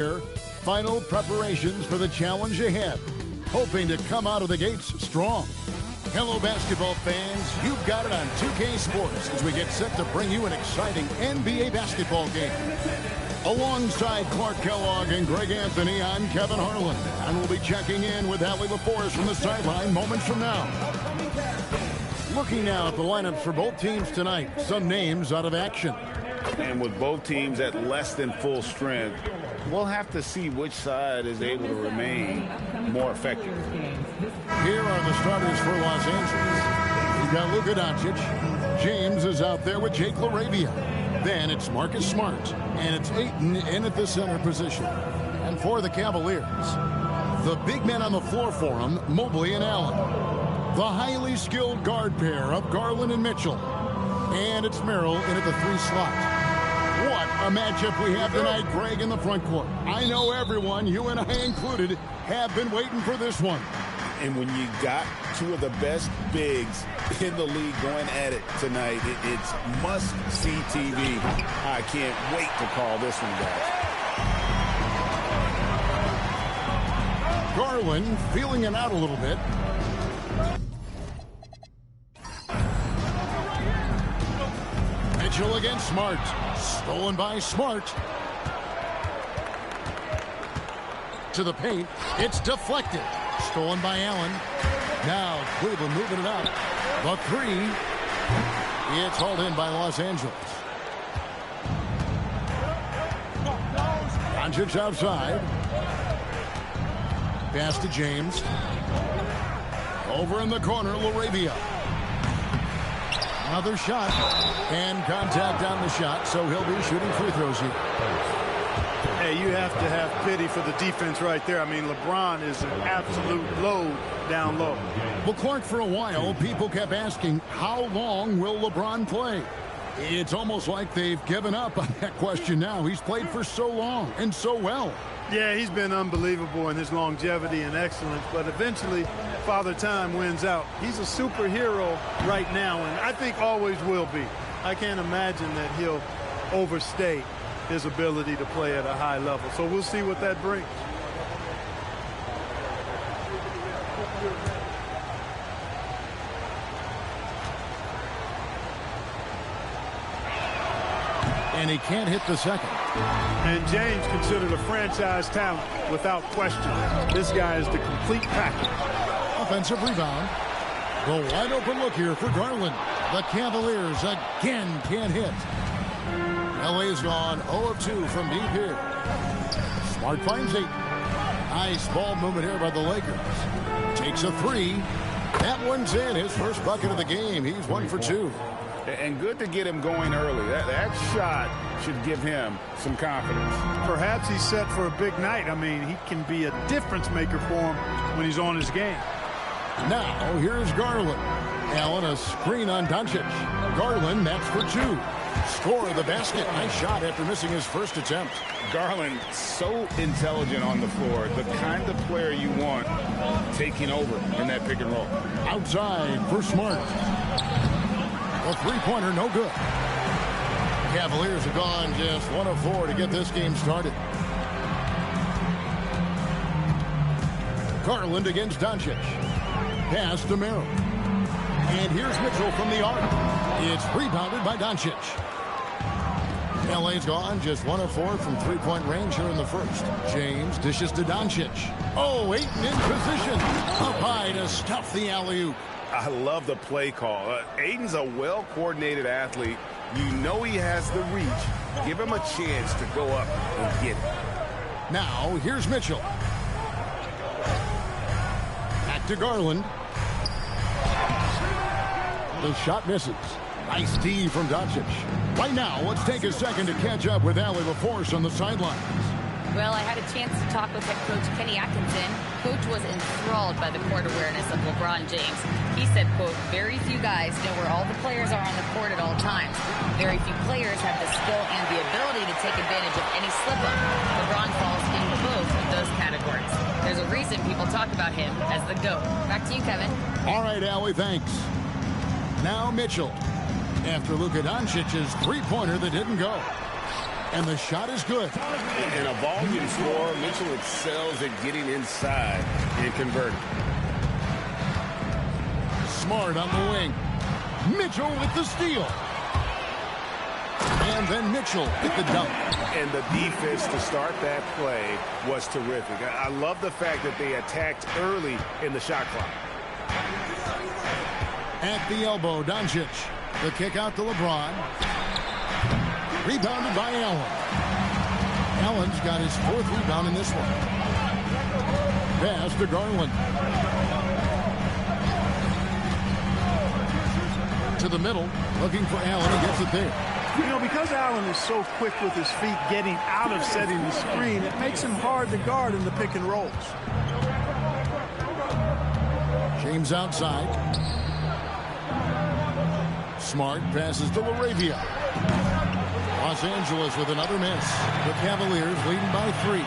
Final preparations for the challenge ahead, hoping to come out of the gates strong. Hello, basketball fans. You've got it on 2K Sports as we get set to bring you an exciting NBA basketball game. Alongside Clark Kellogg and Greg Anthony, I'm Kevin Harlan, and we'll be checking in with Allie LaForce from the sideline moments from now. Looking now at the lineups for both teams tonight, some names out of action. And with both teams at less than full strength, we'll have to see which side is able to remain more effective. Here are the starters for Los Angeles. We've got Luka Doncic. James is out there with Jake LaRavia. Then it's Marcus Smart. And it's Ayton in at the center position. And for the Cavaliers, the big men on the floor for them, Mobley and Allen. The highly skilled guard pair of Garland and Mitchell. And it's Merrill in at the 3 slot. What a matchup we have tonight, Greg, in the front court. I know everyone, you and I included, have been waiting for this one. And when you got two of the best bigs in the league going at it tonight, it's must-see TV. I can't wait to call this one, guys. Garland feeling it out a little bit. Mitchell against Smart. Stolen by Smart. To the paint. It's deflected. Stolen by Allen. Now Cleveland moving it out. The 3. It's hauled in by Los Angeles. Doncic outside. Pass to James. Over in the corner, LaRavia. Another shot, and contact on the shot, so he'll be shooting free throws here. Hey, you have to have pity for the defense right there. I mean, LeBron is an absolute load down low. Well, Clark, for a while, people kept asking, how long will LeBron play? It's almost like they've given up on that question now. He's played for so long and so well. Yeah, he's been unbelievable in his longevity and excellence, but eventually Father Time wins out. He's a superhero right now, and I think always will be. I can't imagine that he'll overstate his ability to play at a high level. So we'll see what that brings. And he can't hit the second. And James considered a franchise talent without question. This guy is the complete package. Offensive rebound. The wide open look here for Garland. The Cavaliers again can't hit. LA's gone 0 of 2 from deep here. Smart finds 8. Nice ball movement here by the Lakers. Takes a 3. That one's in. His first bucket of the game. He's 1 for 2. And good to get him going early. That shot should give him some confidence. Perhaps he's set for a big night. I mean, he can be a difference maker for him when he's on his game. Now, here's Garland. Allen, a screen on Doncic. Garland, that's for 2. Score of the basket. Nice shot after missing his first attempt. Garland, so intelligent on the floor. The kind of player you want taking over in that pick and roll. Outside for Smart. A three-pointer, no good. Cavaliers have gone just 1 of 4 to get this game started. Garland against Doncic. Pass to Merrill. And here's Mitchell from the arc. It's rebounded by Doncic. LA's gone just 1 of 4 from three-point range here in the first. James dishes to Doncic. Oh, Ayton in position. Up high to stuff the alley-oop. I love the play call. Ayton's a well-coordinated athlete. You know he has the reach. Give him a chance to go up and get it. Now, here's Mitchell. Back to Garland. The shot misses. Nice D from Doncic. Right now, let's take a second to catch up with Allie LaForce on the sidelines. Well, I had a chance to talk with head coach Kenny Atkinson. Coach was enthralled by the court awareness of LeBron James. He said, quote, very few guys know where all the players are on the court at all times. Very few players have the skill and the ability to take advantage of any slip-up. LeBron falls in both of those categories. There's a reason people talk about him as the GOAT. Back to you, Kevin. All right, Allie, thanks. Now Mitchell. After Luka Doncic's three-pointer that didn't go. And the shot is good. And a volume scorer, Mitchell excels at getting inside and converting. Smart on the wing. Mitchell with the steal. And then Mitchell with the dunk. And the defense to start that play was terrific. I love the fact that they attacked early in the shot clock. At the elbow, Doncic. The kick out to LeBron. Rebounded by Allen. Allen's got his 4th rebound in this one. Pass to Garland. To the middle, looking for Allen. He gets it there. You know, because Allen is so quick with his feet getting out of setting the screen, it makes him hard to guard in the pick and rolls. James outside. Smart passes to LaRavia. Los Angeles with another miss. The Cavaliers leading by 3.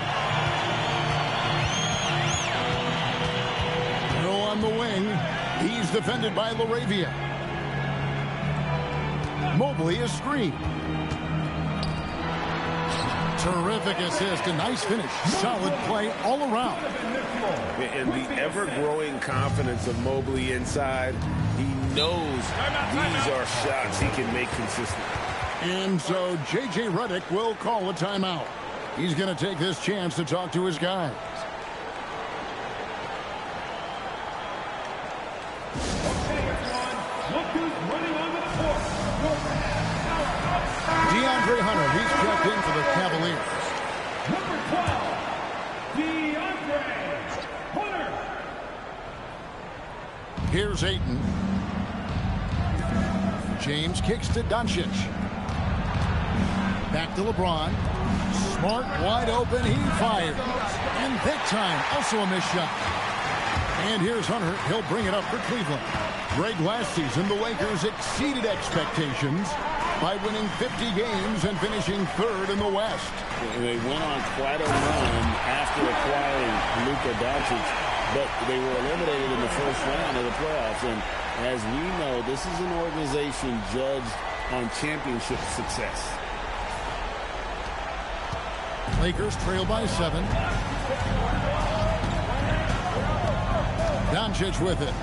Throw on the wing. He's defended by LaRavia. Mobley is screened. Terrific assist. A nice finish. Solid play all around. And the ever-growing confidence of Mobley inside. He knows these are shots he can make consistently. And so J.J. Redick will call a timeout. He's going to take this chance to talk to his guys. DeAndre Hunter, he's checked in for the Cavaliers. Number 12, DeAndre Hunter. Here's Ayton. James kicks to Doncic. Back to LeBron. Smart, wide open, he fires. And that time, also a missed shot. And here's Hunter. He'll bring it up for Cleveland. Greg, last season, the Lakers exceeded expectations by winning 50 games and finishing 3rd in the West. They went on quite a run after acquiring Luka Doncic, but they were eliminated in the first round of the playoffs. And as we know, this is an organization judged on championship success. Lakers trail by 7. Doncic with it.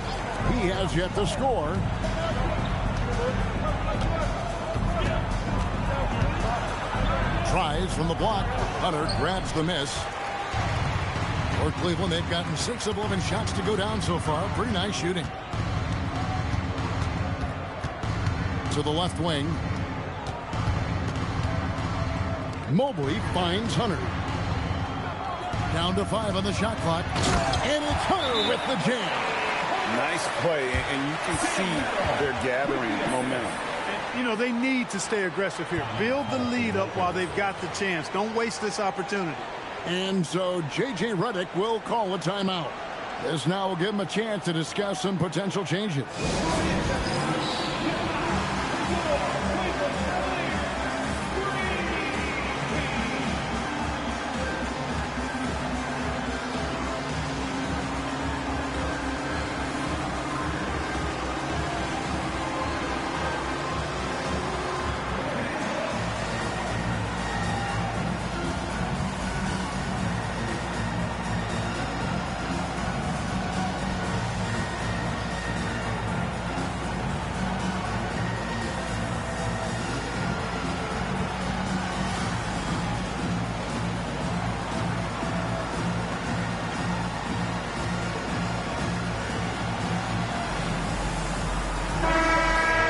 He has yet to score. Tries from the block. Hunter grabs the miss. For Cleveland, they've gotten 6 of 11 shots to go down so far. Pretty nice shooting. To the left wing. Mobley finds Hunter. Down to 5 on the shot clock. And it's Hunter with the jam. Nice play, and you can see they're gathering momentum. You know, they need to stay aggressive here. Build the lead up while they've got the chance. Don't waste this opportunity. And so J.J. Redick will call a timeout. This now will give him a chance to discuss some potential changes.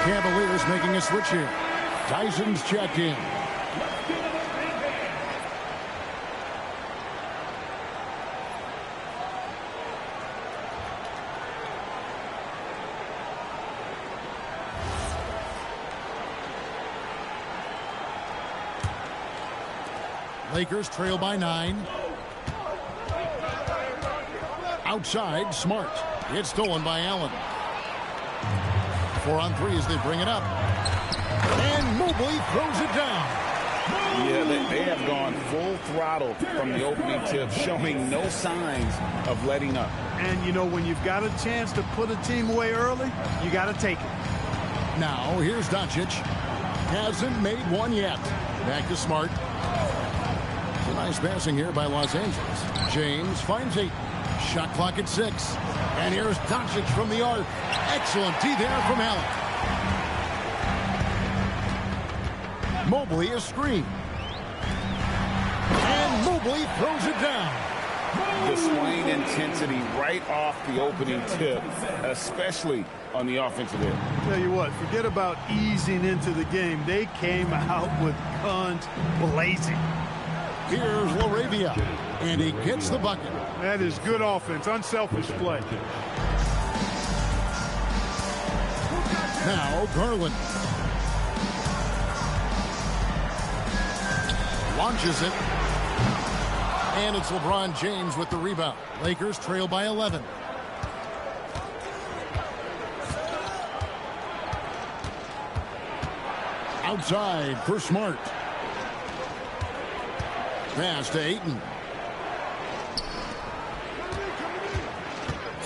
Cavaliers making a switch here. Dyson's checked in. Lakers trail by 9. Outside, Smart. It's stolen by Allen. 4 on 3 as they bring it up. And Mobley throws it down. Yeah, they have gone full throttle from the opening tip, showing no signs of letting up. And, you know, when you've got a chance to put a team away early, you got to take it. Now, here's Doncic. Hasn't made one yet. Back to Smart. Nice passing here by Los Angeles. James finds 8. Shot clock at 6. And here's Doncic from the arc. Excellent D there from Allen. Mobley a screen. And Mobley throws it down. Displaying intensity right off the opening tip, especially on the offensive end. Tell you what, forget about easing into the game. They came out with guns blazing. Here's LaRavia, and he gets the bucket. That is good offense, unselfish play. Now Garland launches it. And it's LeBron James with the rebound. Lakers trail by 11. Outside for Smart. Pass to Ayton.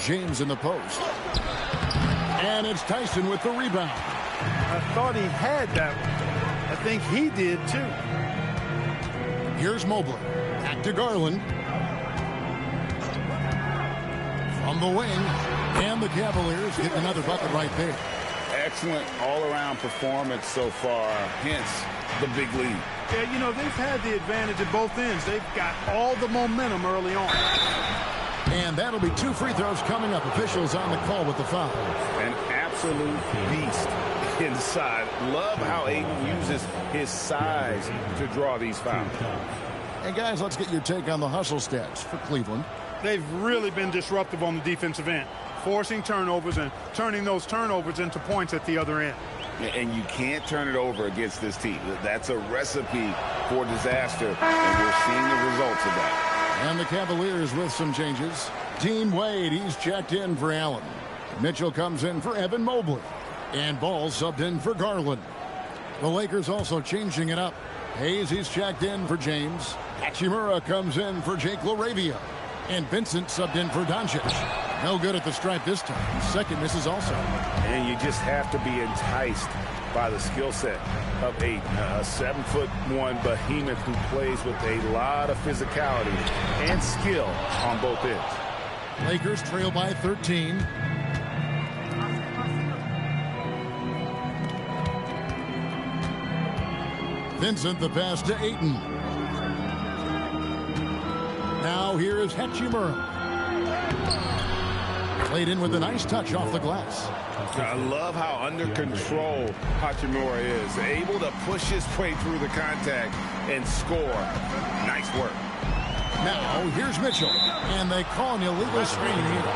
James in the post. And it's Tyson with the rebound. I thought he had that one. I think he did too. Here's Mobley. Back to Garland. From the wing. And the Cavaliers get another bucket right there. Excellent all-around performance so far, hence the big lead. Yeah, you know, they've had the advantage at both ends. They've got all the momentum early on. And that'll be 2 free throws coming up. Officials on the call with the foul. An absolute beast inside. Love how Ayton uses his size to draw these fouls. Hey, guys, let's get your take on the hustle stats for Cleveland. They've really been disruptive on the defensive end, forcing turnovers and turning those turnovers into points at the other end. And you can't turn it over against this team. That's a recipe for disaster, and we're seeing the results of that. And the Cavaliers with some changes. Dean Wade, he's checked in for Allen. Mitchell comes in for Evan Mobley. And Ball subbed in for Garland. The Lakers also changing it up. Hayes, he's checked in for James. Hachimura comes in for Jake LaRavia. And Vincent subbed in for Doncic. No good at the stripe this time. Second misses also. And you just have to be enticed by the skill set of Ayton, a 7'1" behemoth who plays with a lot of physicality and skill on both ends. Lakers trail by 13. Vincent the pass to Ayton. Now here is Hachimura. Played in with a nice touch off the glass. I love how under control Hachimura is. Able to push his way through the contact and score. Nice work. Now here's Mitchell. And they call an illegal screen here.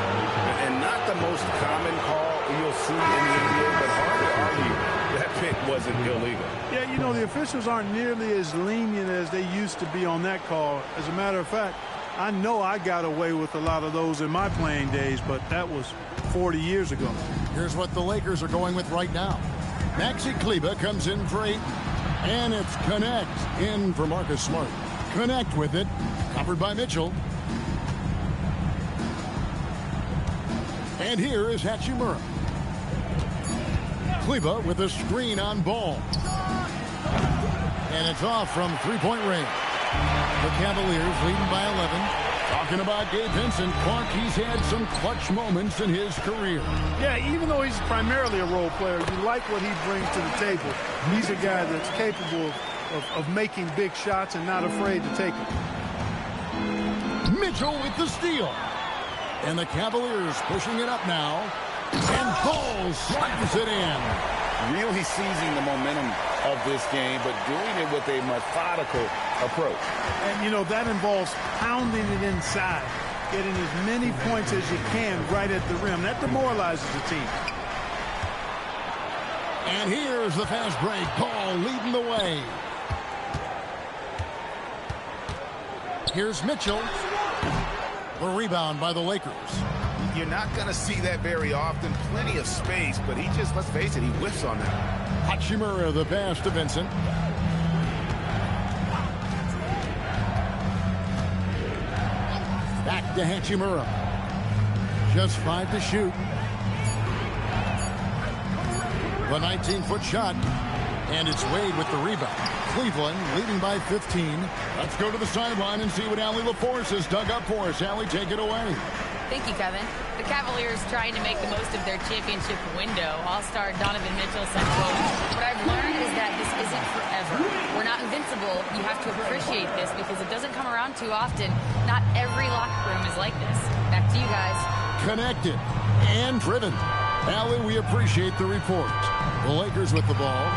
And not the most common call you'll see in the NBA, but hard to argue that pick wasn't illegal. Yeah, you know, the officials aren't nearly as lenient as they used to be on that call. As a matter of fact, I know I got away with a lot of those in my playing days, but that was 40 years ago. Here's what the Lakers are going with right now. Maxi Kleber comes in for 8. And it's Connect in for Marcus Smart. Connect with it. Covered by Mitchell. And here is Hachimura. Kleber with a screen on Ball. And it's off from three-point range. The Cavaliers leading by 11. Talking about Gabe Vincent, Clark, he's had some clutch moments in his career. Yeah, even though he's primarily a role player, you like what he brings to the table. He's a guy that's capable of making big shots and not afraid to take them. Mitchell with the steal. And the Cavaliers pushing it up now. And Ball slams it in. Really seizing the momentum of this game, but doing it with a methodical approach. And, you know, that involves pounding it inside, getting as many points as you can right at the rim. That demoralizes the team. And here's the fast break. Ball leading the way. Here's Mitchell. The rebound by the Lakers. You're not going to see that very often. Plenty of space, but he just, let's face it, he whiffs on that. Hachimura the pass to Vincent. Back to Hachimura. Just 5 to shoot. The 19-foot shot. And it's Wade with the rebound. Cleveland leading by 15. Let's go to the sideline and see what Allie LaForce has dug up for us. Allie, take it away. Thank you, Kevin. The Cavaliers trying to make the most of their championship window. All-star Donovan Mitchell said, quote, "What I've learned is that this isn't forever. We're not invincible. You have to appreciate this because it doesn't come around too often. Not every locker room is like this." Back to you guys. Connected and driven. Allie, we appreciate the report. The Lakers with the ball,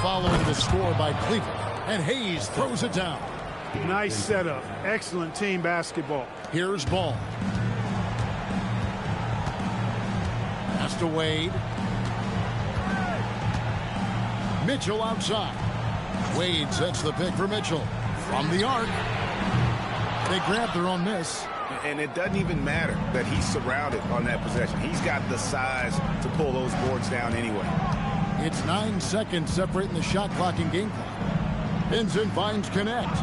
following the score by Cleveland. And Hayes throws it down. Nice setup. Excellent team basketball. Here's Ball. Pass to Wade. Mitchell outside. Wade sets the pick for Mitchell. From the arc. They grab their own miss. And it doesn't even matter that he's surrounded on that possession. He's got the size to pull those boards down anyway. It's 9 seconds separating the shot clock and game clock. Vincent finds Connect.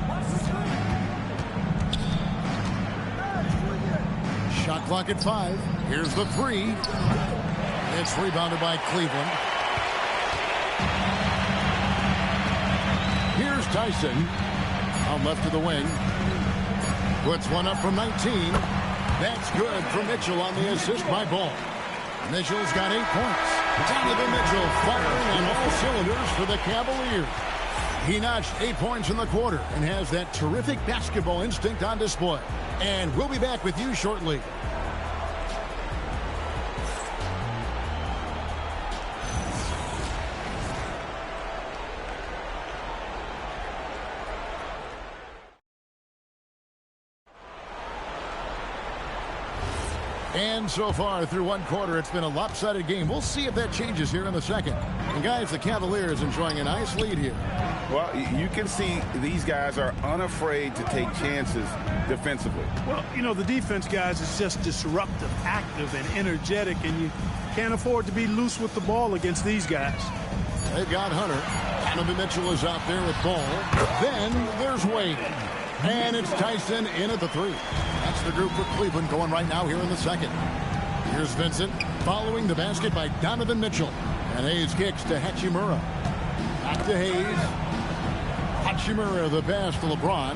Shot clock at 5. Here's the 3. It's rebounded by Cleveland. Here's Tyson. Out left of the wing. Puts one up from 19. That's good for Mitchell on the assist by Ball. Mitchell's got 8 points. Donovan Mitchell firing on all cylinders for the Cavaliers. He notched 8 points in the quarter and has that terrific basketball instinct on display. And we'll be back with you shortly. And so far through one quarter, it's been a lopsided game. We'll see if that changes here in the second. And guys, the Cavaliers enjoying a nice lead here. Well, you can see these guys are unafraid to take chances defensively. Well, you know, the defense, guys, is just disruptive, active, and energetic, and you can't afford to be loose with the ball against these guys. They've got Hunter. Donovan Mitchell is out there with Ball. Then there's Wade. And it's Tyson in at the 3. That's the group for Cleveland going right now here in the second. Here's Vincent following the basket by Donovan Mitchell. And Hayes kicks to Hachimura. Back to Hayes. Hachimura the pass to LeBron.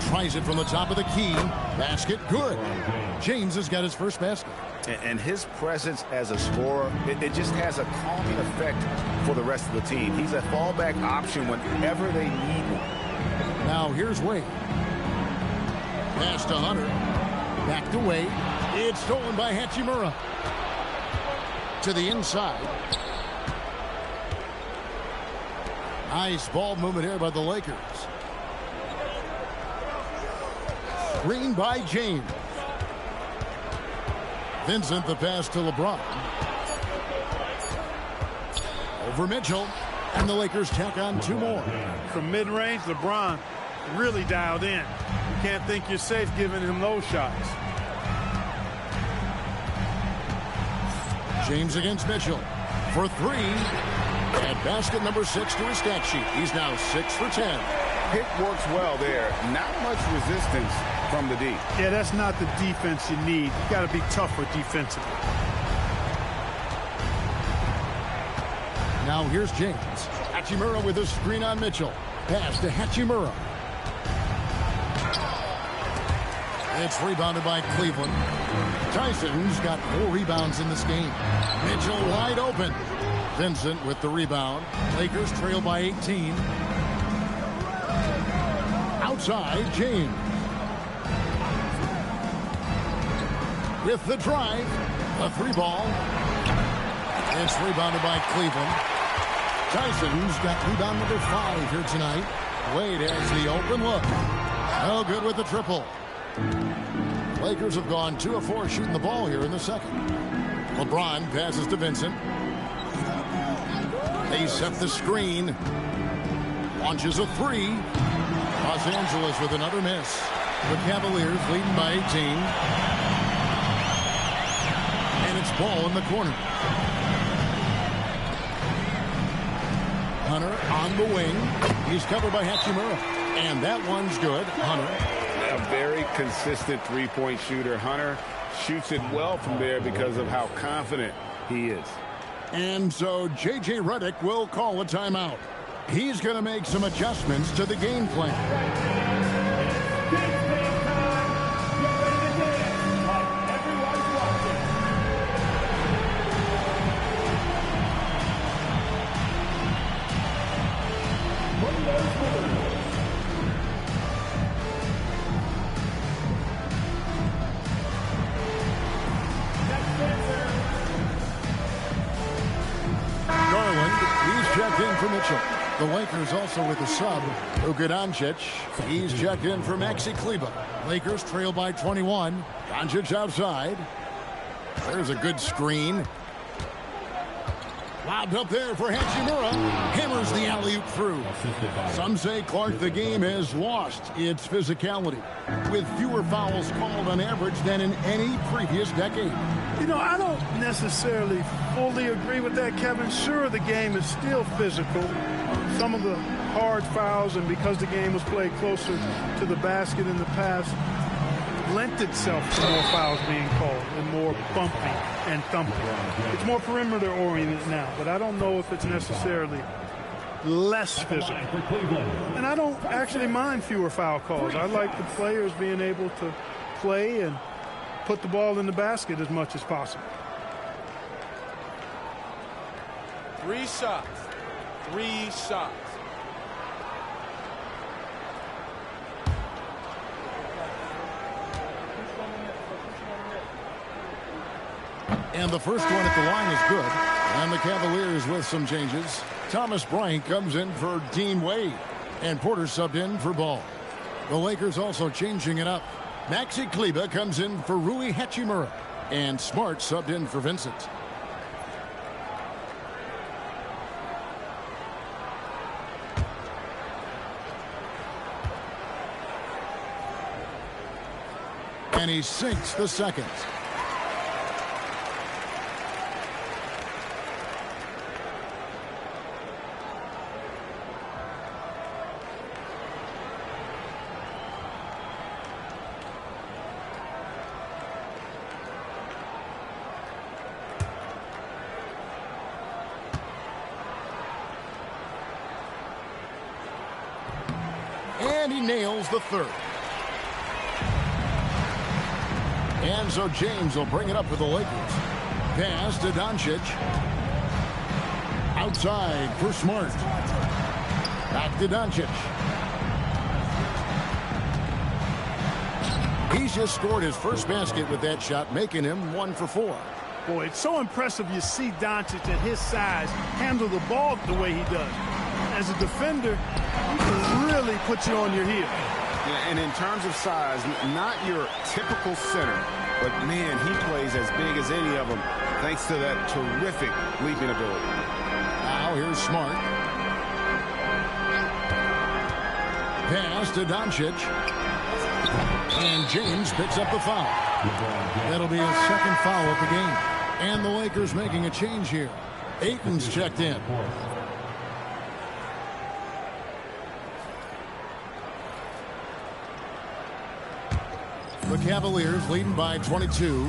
Tries it from the top of the key. Basket good. James has got his first basket. And his presence as a scorer, it just has a calming effect for the rest of the team. He's a fallback option whenever they need one. Now here's Wade. Pass to Hunter. Back to Wade. It's stolen by Hachimura. To the inside. Nice ball movement here by the Lakers. Screen by James. Vincent the pass to LeBron. Over Mitchell. And the Lakers tack on 2 more. From mid-range, LeBron really dialed in. You can't think you're safe giving him those shots. James against Mitchell for 3. And basket number 6 to his stat sheet. He's now 6 for 10. Pick works well there. Not much resistance from the D. Yeah, that's not the defense you need. You got to be tougher defensively. Now here's James. Hachimura with a screen on Mitchell. Pass to Hachimura. It's rebounded by Cleveland. Tyson's got 4 rebounds in this game. Mitchell wide open. Vincent with the rebound. Lakers trail by 18. Outside, James. With the drive, a 3-ball. It's rebounded by Cleveland. Tyson's got rebound number 5 here tonight. Wade has the open look. No good with the triple. Lakers have gone 2 of 4 shooting the ball here in the second. LeBron passes to Vincent. They set the screen. Launches a 3. Los Angeles with another miss. The Cavaliers leading by 18. And it's Ball in the corner. Hunter on the wing. He's covered by Hachimura. And that one's good. Hunter. A very consistent 3-point shooter. Hunter shoots it well from there because of how confident he is. And so J.J. Redick will call a timeout. He's going to make some adjustments to the game plan. The Lakers also with a sub, Luka Doncic. He's checked in for Maxi Kleber. Lakers trail by 21. Doncic outside. There's a good screen. Lobbed up there for Hachimura. Hammers the alley-oop through. Some say, Clark, the game has lost its physicality, with fewer fouls called on average than in any previous decade. You know, I don't necessarily fully agree with that, Kevin. Sure, the game is still physical. Some of the hard fouls, and because the game was played closer to the basket in the past, lent itself to more fouls being called and more bumping and thumping. It's more perimeter oriented now, but I don't know if it's necessarily less physical. And I don't actually mind fewer foul calls. I like the players being able to play and put the ball in the basket as much as possible. 3 shots. 3 shots. And the first one at the line is good. And the Cavaliers with some changes. Thomas Bryant comes in for Dean Wade. And Porter subbed in for Ball. The Lakers also changing it up. Maxi Kleber comes in for Rui Hachimura. And Smart subbed in for Vincent. And he sinks the second. And he nails the third. And so James will bring it up for the Lakers. Pass to Doncic. Outside for Smart. Back to Doncic. He's just scored his first basket with that shot, making him 1 for 4. Boy, it's so impressive you see Doncic at his size handle the ball the way he does. As a defender, he can really put you on your heel. Yeah, and in terms of size, not your typical center, but man, he plays as big as any of them thanks to that terrific leaping ability. Now here's Smart. Pass to Doncic. And James picks up the foul. That'll be his second foul of the game. And the Lakers making a change here. Ayton's checked in. The Cavaliers leading by 22.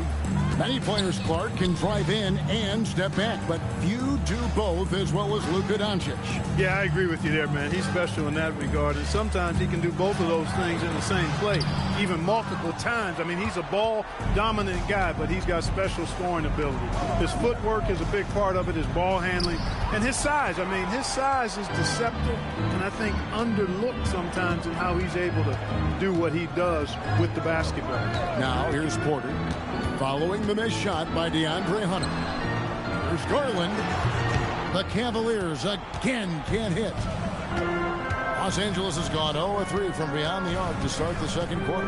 Many players, Clark, can drive in and step back, but few do both as well as Luka Doncic. Yeah, I agree with you there, man. He's special in that regard, and sometimes he can do both of those things in the same play, even multiple times. I mean, he's a ball-dominant guy, but he's got special scoring ability. His footwork is a big part of it, his ball handling, and his size. I mean, his size is deceptive, and I think underlooked sometimes in how he's able to do what he does with the basketball. Now here's Porter. Following the missed shot by DeAndre Hunter. Here's Garland. The Cavaliers again can't hit. Los Angeles has gone 0-3 from beyond the arc to start the second quarter.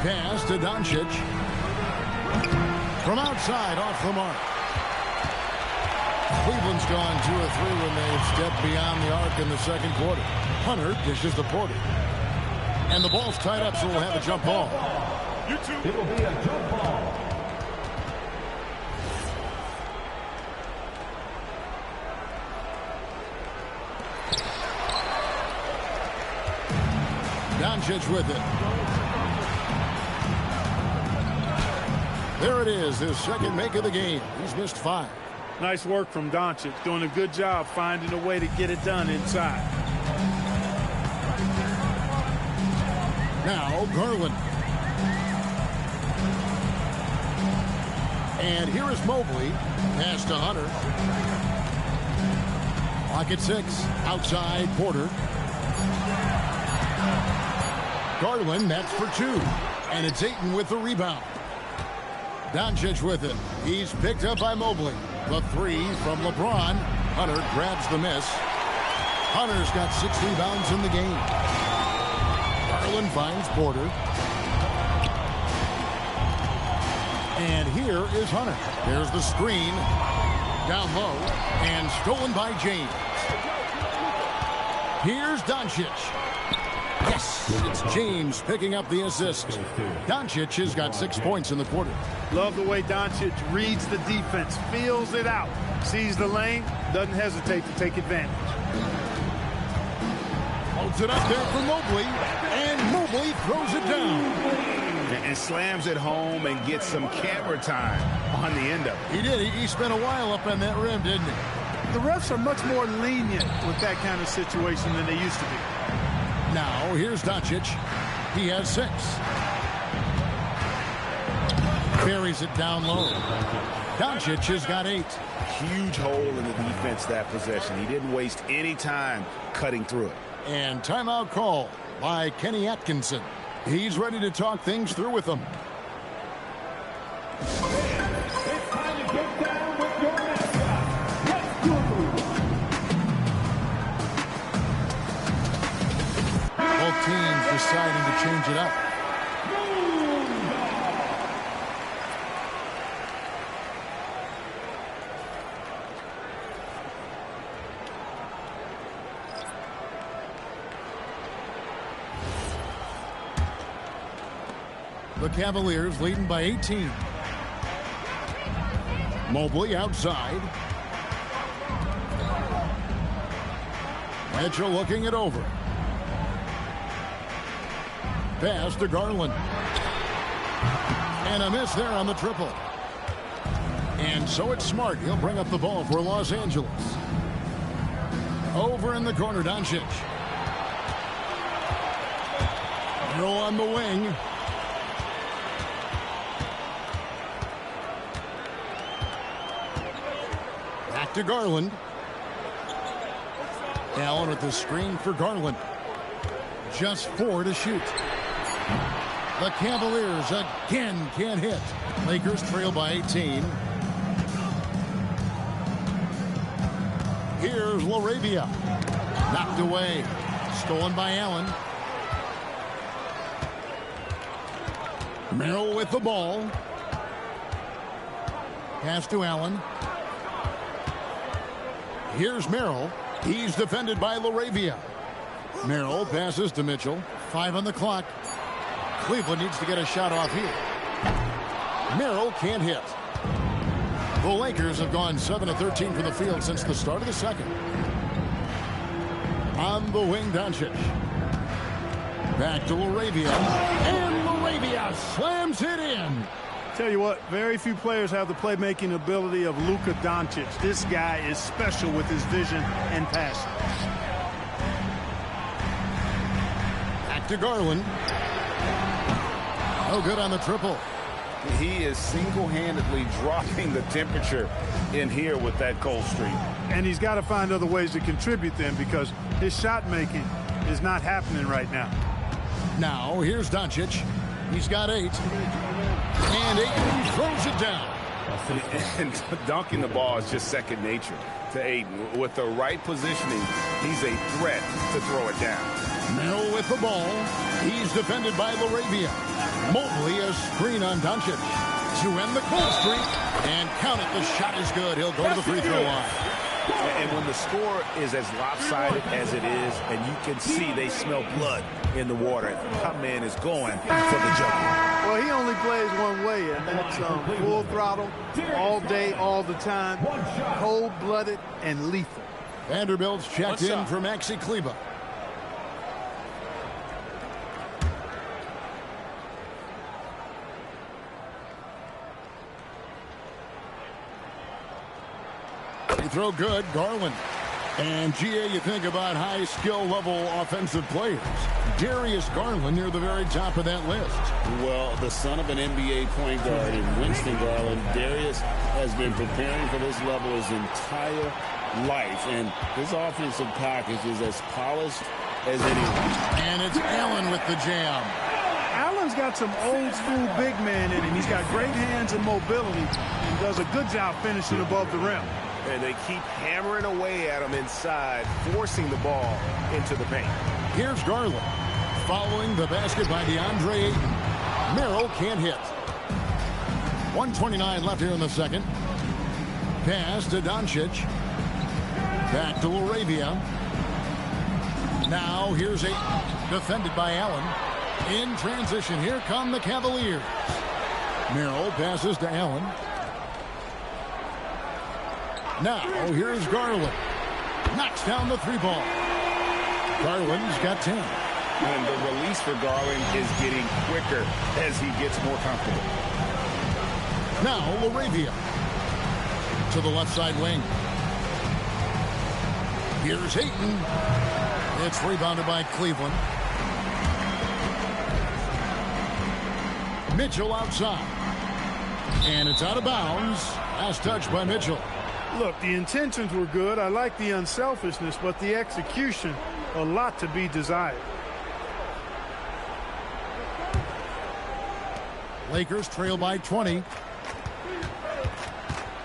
Pass to Doncic. From outside, off the mark. Cleveland's gone 2 of 3 when they've stepped beyond the arc in the second quarter. Hunter dishes to Porter. And the ball's tied up, so we'll have a jump ball. It will be a jump ball. Doncic with it. There it is, his second make of the game. He's missed 5. Nice work from Doncic, doing a good job finding a way to get it done inside. Now Garland. And here is Mobley. Pass to Hunter. Clock at 6. Outside Porter. Garland, that's for 2. And it's Ayton with the rebound. Doncic with it. He's picked up by Mobley. The 3 from LeBron. Hunter grabs the miss. Hunter's got 6 rebounds in the game. Garland finds Porter. And here is Hunter. There's the screen. Down low. And stolen by James. Here's Doncic. Yes, it's James picking up the assist. Doncic has got 6 points in the quarter. Love the way Doncic reads the defense, feels it out, sees the lane, doesn't hesitate to take advantage. Holds it up there for Mobley, and Mobley throws it down. And slams it home and gets some camera time on the end of it. He did. He spent a while up on that rim, didn't he? The refs are much more lenient with that kind of situation than they used to be. Now, here's Doncic. He has 6. Buries it down low. Doncic has got 8. Huge hole in the defense that possession. He didn't waste any time cutting through it. And timeout call by Kenny Atkinson. He's ready to talk things through with them. Both teams deciding to change it up. The Cavaliers leading by 18. Mobley outside. Mitchell looking it over. Pass to Garland. And a miss there on the triple. And so it's Smart. He'll bring up the ball for Los Angeles. Over in the corner, Doncic. Throw on the wing. Back to Garland. Allen with the screen for Garland. Just 4 to shoot. The Cavaliers again can't hit. Lakers trail by 18. Here's LaRavia. Knocked away. Stolen by Allen. Merrill with the ball. Pass to Allen. Here's Merrill. He's defended by LaRavia. Merrill passes to Mitchell. 5 on the clock. Cleveland needs to get a shot off here. Merrill can't hit. The Lakers have gone 7 of 13 from the field since the start of the second. On the wing, Doncic. Back to LaRavia. And LaRavia slams it in. Tell you what, very few players have the playmaking ability of Luka Doncic. This guy is special with his vision and passing. Back to Garland. No good on the triple. He is single-handedly dropping the temperature in here with that cold streak. And he's got to find other ways to contribute then, because his shot making is not happening right now. Now, here's Doncic. He's got 8. And Ayton throws it down. And dunking the ball is just second nature to Ayton. With the right positioning, he's a threat to throw it down. Merrill with the ball. He's defended by LaRavia. Mobley a screen on Doncic to end the cold streak. And count it, the shot is good. He'll go to the free throw line. And when the score is as lopsided as it is, and you can see they smell blood in the water, my man is going for the jumper. Well, he only plays one way, and that's full throttle, all day, all the time, cold-blooded and lethal. Vanderbilt's checked in for Maxi Kleber. They throw good. Garland. And, GA, you think about high skill level offensive players. Darius Garland near the very top of that list. Well, the son of an NBA point guard in Winston Garland, Darius has been preparing for this level his entire life. And his offensive package is as polished as anyone. And it's Allen with the jam. Allen's got some old school big man in him. He's got great hands and mobility and does a good job finishing above the rim. And they keep hammering away at him inside, forcing the ball into the paint. Here's Garland. Following the basket by DeAndre Ayton. Merrill can't hit. 1:29 left here in the second. Pass to Doncic. Back to Laravia. Now here's Ayton. Defended by Allen. In transition, here come the Cavaliers. Merrill passes to Allen. Now, here's Garland. Knocks down the three ball. Garland's got 10. And the release for Garland is getting quicker as he gets more comfortable. Now, Laravia. To the left side wing. Here's Ayton. It's rebounded by Cleveland. Mitchell outside. And it's out of bounds. Last touch by Mitchell. Look, the intentions were good. I like the unselfishness, but the execution, a lot to be desired. Lakers trail by 20.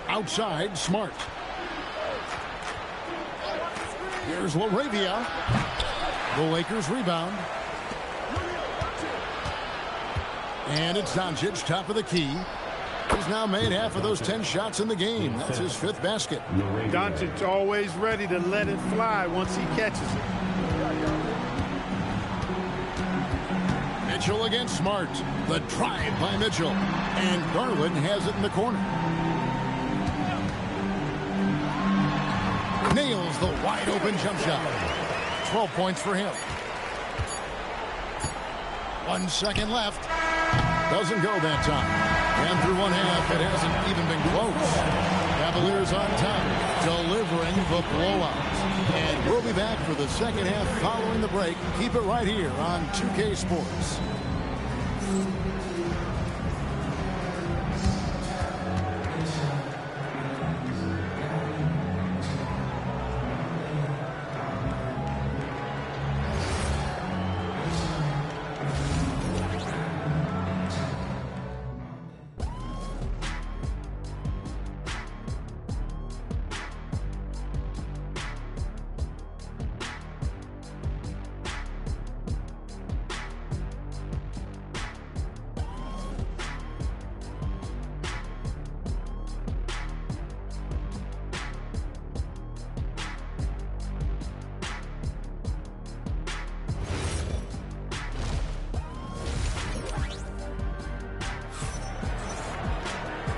Outside, Smart. Here's Laravia. The Lakers rebound. And it's Doncic, top of the key. He's now made half of those 10 shots in the game. That's his 5th basket. Doncic always ready to let it fly once he catches it. Mitchell against Smart. The drive by Mitchell. And Garland has it in the corner. Nails the wide open jump shot. 12 points for him. 1 second left. Doesn't go that time. And through one half, it hasn't even been close. Cavaliers on top, delivering the blowout. And we'll be back for the second half following the break. Keep it right here on 2K Sports.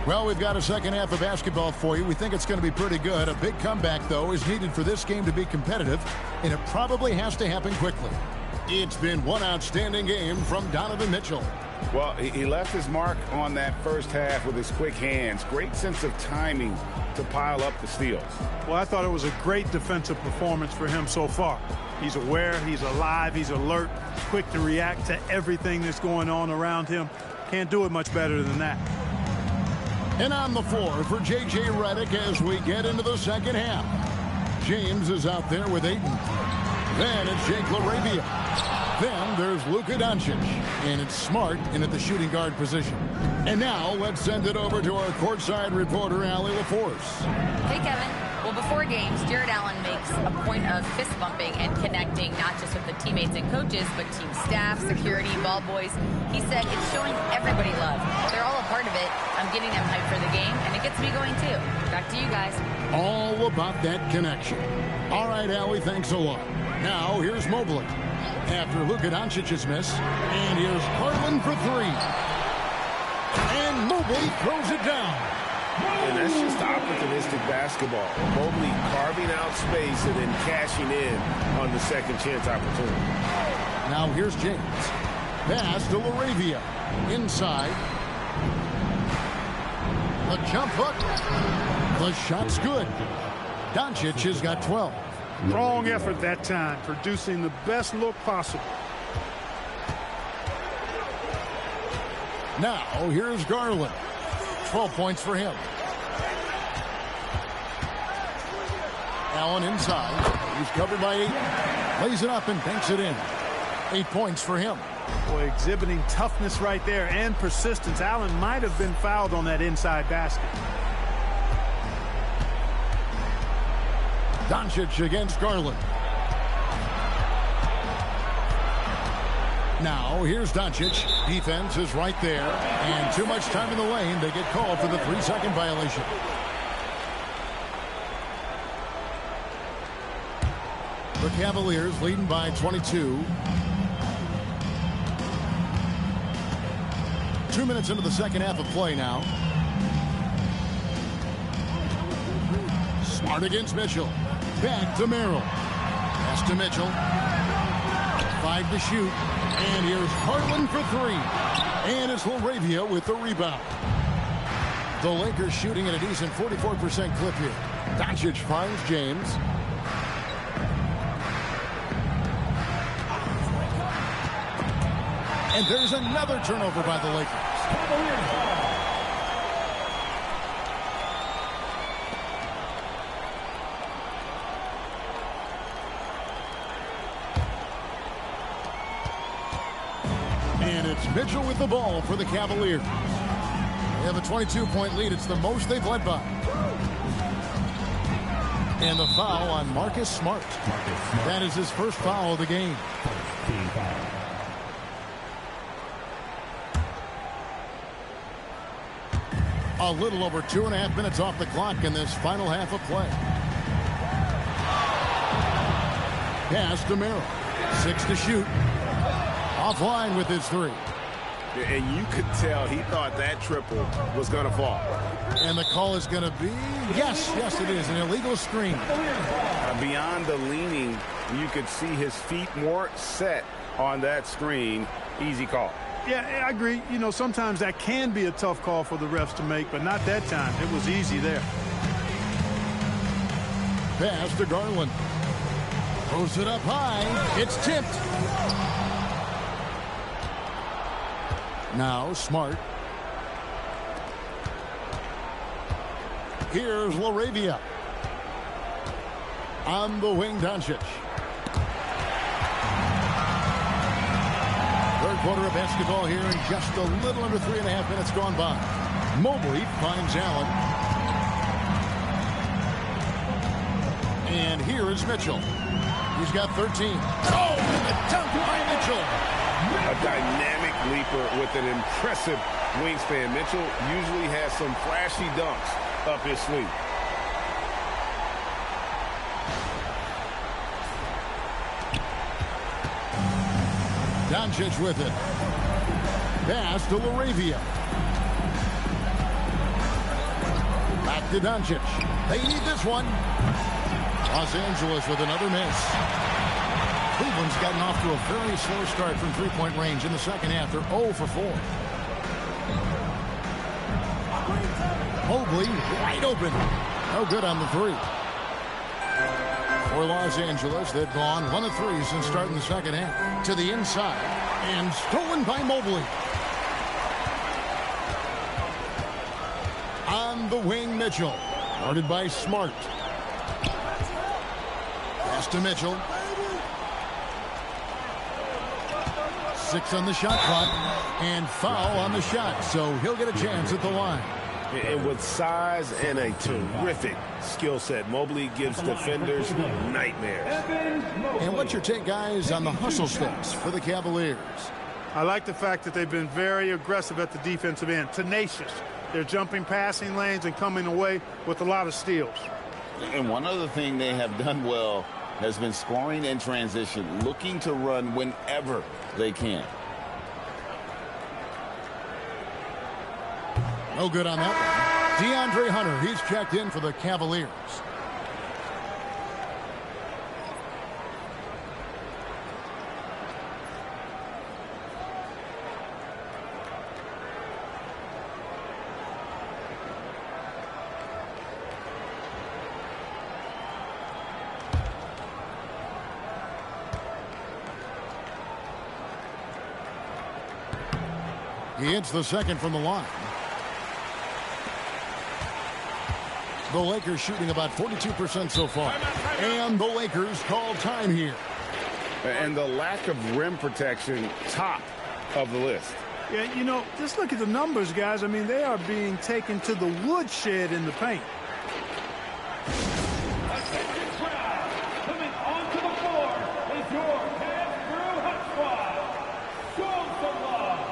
Well, we've got a second half of basketball for you. We think it's going to be pretty good. A big comeback, though, is needed for this game to be competitive, and it probably has to happen quickly. It's been one outstanding game from Donovan Mitchell. Well, he left his mark on that first half with his quick hands. Great sense of timing to pile up the steals. Well, I thought it was a great defensive performance for him so far. He's aware, he's alive, he's alert, quick to react to everything that's going on around him. Can't do it much better than that. And on the floor for J.J. Redick as we get into the second half. James is out there with Ayton. Then it's Jake LaRavia. Then there's Luka Doncic. And it's Smart in at the shooting guard position. And now let's send it over to our courtside reporter, Allie LaForce. Hey, Kevin. Well, before games, Jared Allen makes a point of fist bumping and connecting not just with the teammates and coaches, but team staff, security, ball boys. He said it's showing everybody love. They're all a part of it. I'm getting them hyped for the game, and it gets me going, too. Back to you guys. All about that connection. All right, Allie, thanks a lot. Now, here's Mobley. After Luka Doncic's miss, and here's Garland for 3. And Mobley throws it down. And that's just opportunistic basketball. Mobley carving out space and then cashing in on the second chance opportunity. Now here's James. Pass to LaRavia. Inside. The jump hook. The shot's good. Doncic has got 12. Strong effort that time, producing the best look possible. Now, here's Garland. 12 points for him. Allen inside. He's covered by 8. Lays it up and banks it in. 8 points for him. Boy, exhibiting toughness right there and persistence. Allen might have been fouled on that inside basket. Doncic against Garland. Now, here's Doncic. Defense is right there. And too much time in the lane. They get called for the 3-second violation. The Cavaliers leading by 22. 2 minutes into the second half of play now. Smart against Mitchell. Back to Merrill. Pass to Mitchell. 5 to shoot. And here's Harlan for 3. And it's LaRavia with the rebound. The Lakers shooting at a decent 44% clip here. Doncic finds James. And there's another turnover by the Lakers. And it's Mitchell with the ball for the Cavaliers. They have a 22-point lead. It's the most they've led by. And the foul on Marcus Smart. That is his first foul of the game. A little over 2.5 minutes off the clock in this final half of play. Pass to Merrill. 6 to shoot. Offline with his 3. And you could tell he thought that triple was going to fall. And the call is going to be, yes, it is, an illegal screen. Beyond the leaning, you could see his feet more set on that screen. Easy call. Yeah, I agree. You know, sometimes that can be a tough call for the refs to make, but not that time. It was easy there. Pass to Garland. Throws it up high. It's tipped. Now Smart. Here's LaRavia. On the wing, Doncic. Third quarter of basketball here, and just a little under 3.5 minutes gone by. Mobley finds Allen. And here is Mitchell. He's got 13. Oh, the dunk by Mitchell. A dynamic leaper with an impressive wingspan. Mitchell usually has some flashy dunks up his sleeve. Doncic with it. Pass to LaRavia. Back to Doncic. They need this one. Los Angeles with another miss. Cleveland's gotten off to a very slow start from three-point range in the second half. They're 0 for 4. Mobley wide open. No good on the 3. For Los Angeles, they've gone 1 of 3 since starting the second half. To the inside. And stolen by Mobley. On the wing, Mitchell. Guarded by Smart. Pass to Mitchell. 6 on the shot clock. And foul on the shot. So he'll get a chance at the line. And with size and a terrific skill set, Mobley gives defenders nightmares. And what's your take, guys, on the hustle steps for the Cavaliers? I like the fact that they've been very aggressive at the defensive end, tenacious. They're jumping passing lanes and coming away with a lot of steals. And one other thing they have done well has been scoring in transition, looking to run whenever they can. No good on that one. DeAndre Hunter, he's checked in for the Cavaliers. He hits the second from the line. The Lakers shooting about 42% so far. And the Lakers call time here. And the lack of rim protection, top of the list. Yeah, you know, just look at the numbers, guys. I mean, they are being taken to the woodshed in the paint. Coming onto the floor is your Cavs Hot Squad. Show some love.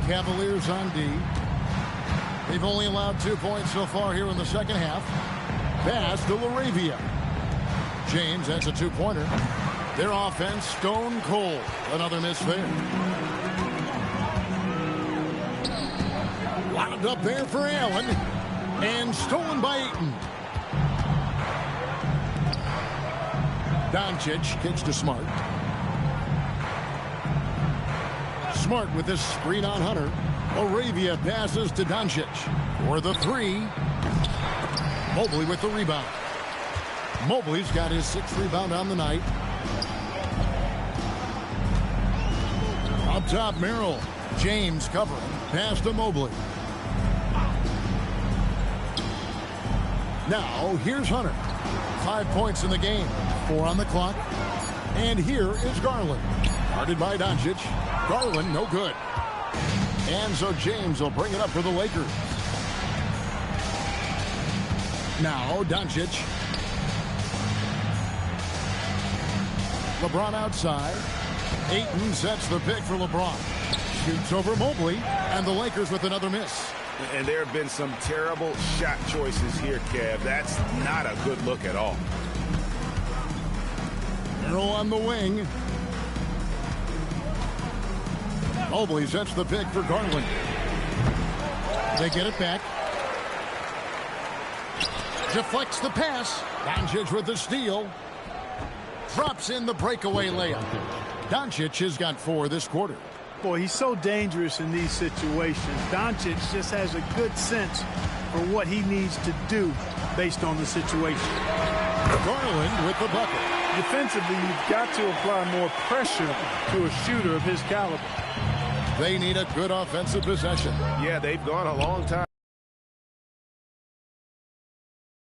Cavaliers on D. They've only allowed 2 points so far here in the second half. Pass to LaRavia. James has a two-pointer. Their offense stone cold. Another miss there. Wound up there for Allen. And stolen by Ayton. Doncic kicks to Smart. Smart with this screen on Hunter. Arabia passes to Doncic for the three. Mobley with the rebound. Mobley's got his 6th rebound on the night. Up top, Merrill. James covering. Pass to Mobley. Now, here's Hunter. 5 points in the game. 4 on the clock. And here is Garland. Guarded by Doncic. Garland, no good. And so James will bring it up for the Lakers. Now, Doncic. LeBron outside. Ayton sets the pick for LeBron. Shoots over Mobley. And the Lakers with another miss. And there have been some terrible shot choices here, Kev. That's not a good look at all. Merrill on the wing. Mobley sets the pick for Garland. They get it back. Deflects the pass. Doncic with the steal. Drops in the breakaway layup. Doncic has got 4 this quarter. Boy, he's so dangerous in these situations. Doncic just has a good sense for what he needs to do based on the situation. Garland with the bucket. Defensively, you've got to apply more pressure to a shooter of his caliber. They need a good offensive possession. Yeah, they've gone a long time.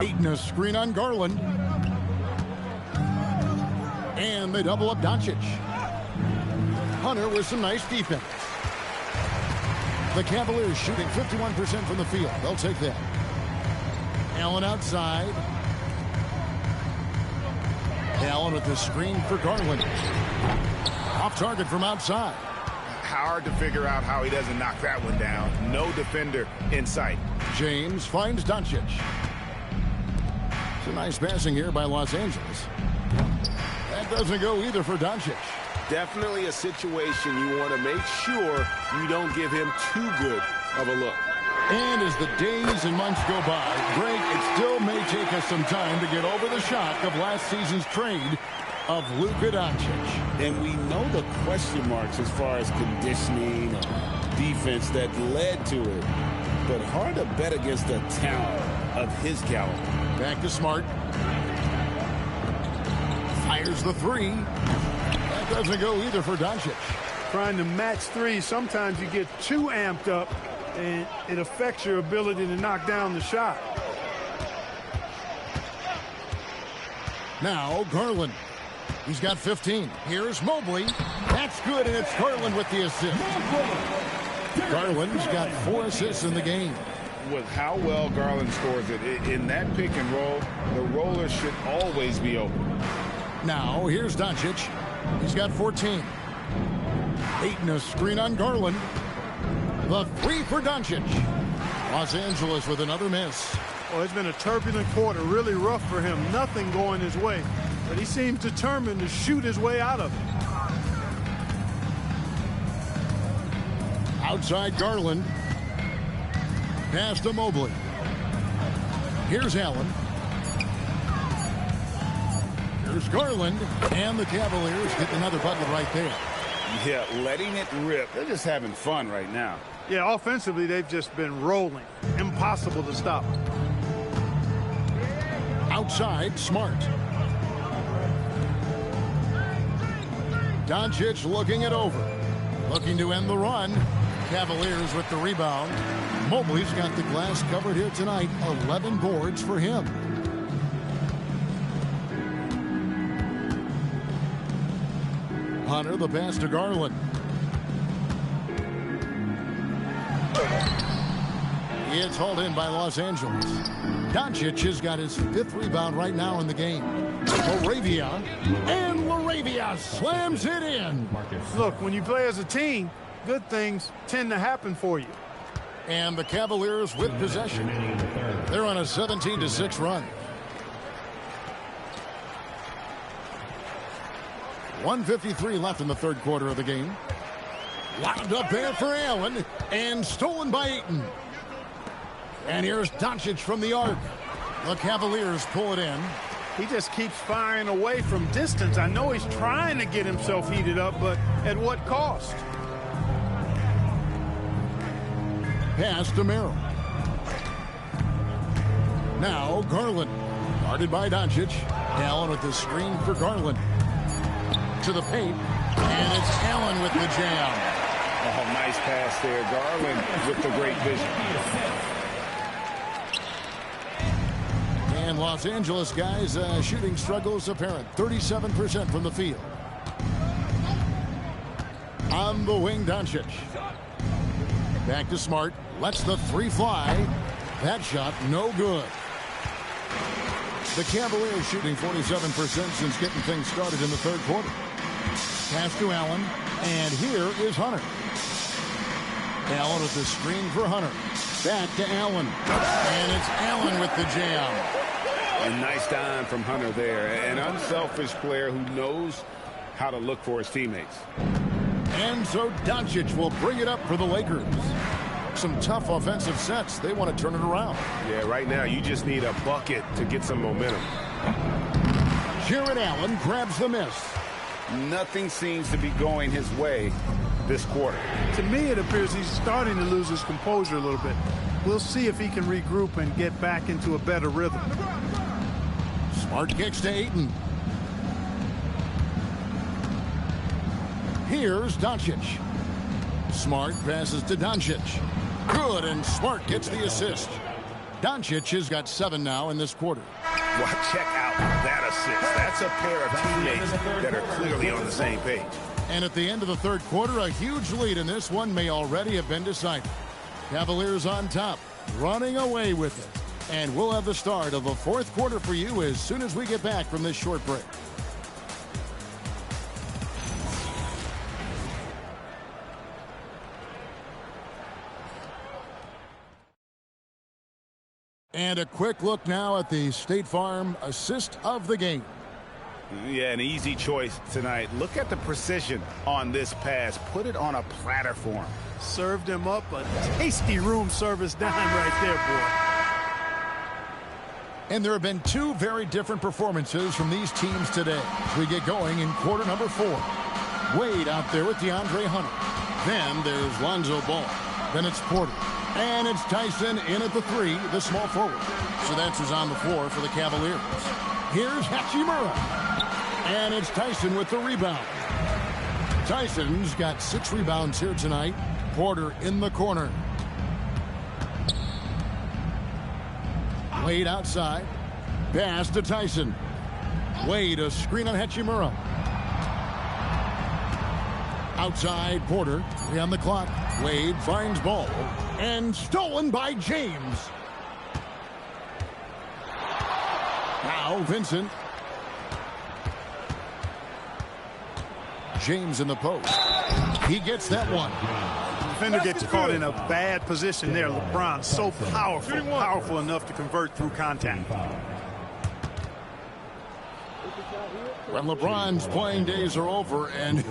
Ayton a screen on Garland. And they double up Doncic. Hunter with some nice defense. The Cavaliers shooting 51% from the field. They'll take that. Allen outside. Allen with the screen for Garland. Off target from outside. Hard to figure out how he doesn't knock that one down. No defender in sight. James finds Doncic. It's a nice passing here by Los Angeles. That doesn't go either for Doncic. Definitely a situation you want to make sure you don't give him too good of a look. And as the days and months go by, Greg, it still may take us some time to get over the shock of last season's trade of Luka Doncic. And we know the question marks as far as conditioning and defense that led to it. But hard to bet against a talent of his caliber. Back to Smart. Fires the three. That doesn't go either for Doncic. Trying to match three, sometimes you get too amped up, and it affects your ability to knock down the shot. Now Garland. He's got 15. Here's Mobley. That's good, and it's Garland with the assist. Garland's got 4 assists in the game. With how well Garland scores it, in that pick and roll, the roller should always be open. Now, here's Doncic. He's got 14. Ayton a screen on Garland. The three for Doncic. Los Angeles with another miss. Well, it's been a turbulent quarter, really rough for him. Nothing going his way, but he seems determined to shoot his way out of it. Outside Garland. Pass to Mobley. Here's Allen. Here's Garland. And the Cavaliers get another bucket right there. Yeah, letting it rip. They're just having fun right now. Yeah, offensively, they've just been rolling. Impossible to stop. Outside, Smart. Doncic looking it over. Looking to end the run. Cavaliers with the rebound. Mobley's got the glass covered here tonight. 11 boards for him. Hunter, the pass to Garland. It's hauled in by Los Angeles. Doncic has got his 5th rebound right now in the game. Laravia, and Laravia slams it in. Look, when you play as a team, good things tend to happen for you. And the Cavaliers with possession. They're on a 17-6 run. 1:53 left in the third quarter of the game. Lobbed up there for Allen, and stolen by Ayton. And here's Doncic from the arc. The Cavaliers pull it in. He just keeps firing away from distance. I know he's trying to get himself heated up, but at what cost? Pass to Merrill. Now Garland. Guarded by Doncic. Allen with the screen for Garland. To the paint. And it's Allen with the jam. Oh, nice pass there. Garland with the great vision. And Los Angeles guys, shooting struggles apparent. 37% from the field. On the wing, Doncic. Back to Smart. Lets the three fly. That shot no good. The Cavaliers shooting 47% since getting things started in the third quarter. Pass to Allen. And here is Hunter. Allen with the screen for Hunter. Back to Allen. And it's Allen with the jam. A nice dime from Hunter there. An unselfish player who knows how to look for his teammates. And so Doncic will bring it up for the Lakers. Some tough offensive sets. They want to turn it around. Yeah, right now you just need a bucket to get some momentum. Jared Allen grabs the miss. Nothing seems to be going his way this quarter. To me, it appears he's starting to lose his composure a little bit. We'll see if he can regroup and get back into a better rhythm. Smart kicks to Ayton. Here's Doncic. Smart passes to Doncic. Good, and Smart gets the assist. Doncic has got 7 now in this quarter. Well, check out that assist. That's a pair of teammates that are clearly on the same page. And at the end of the third quarter, a huge lead in this one may already have been decided. Cavaliers on top, running away with it. And we'll have the start of the fourth quarter for you as soon as we get back from this short break. And a quick look now at the State Farm assist of the game. Yeah, an easy choice tonight. Look at the precision on this pass. Put it on a platter for him. Served him up a tasty room service dime right there, boy. And there have been 2 very different performances from these teams today as we get going in quarter number 4. Wade out there with DeAndre Hunter. Then there's Lonzo Ball. Then it's Porter. And it's Tyson in at the 3, the small forward. So that's who's on the floor for the Cavaliers. Here's Hachimura. And it's Tyson with the rebound. Tyson's got 6 rebounds here tonight. Porter in the corner. Wade outside. Pass to Tyson. Wade, a screen on Hachimura. Outside, Porter. 3 on the clock. Wade finds ball. And stolen by James. Now Vincent. James in the post. He gets that one. Defender gets caught in a bad position there. LeBron so powerful enough to convert through contact. When LeBron's playing days are over, and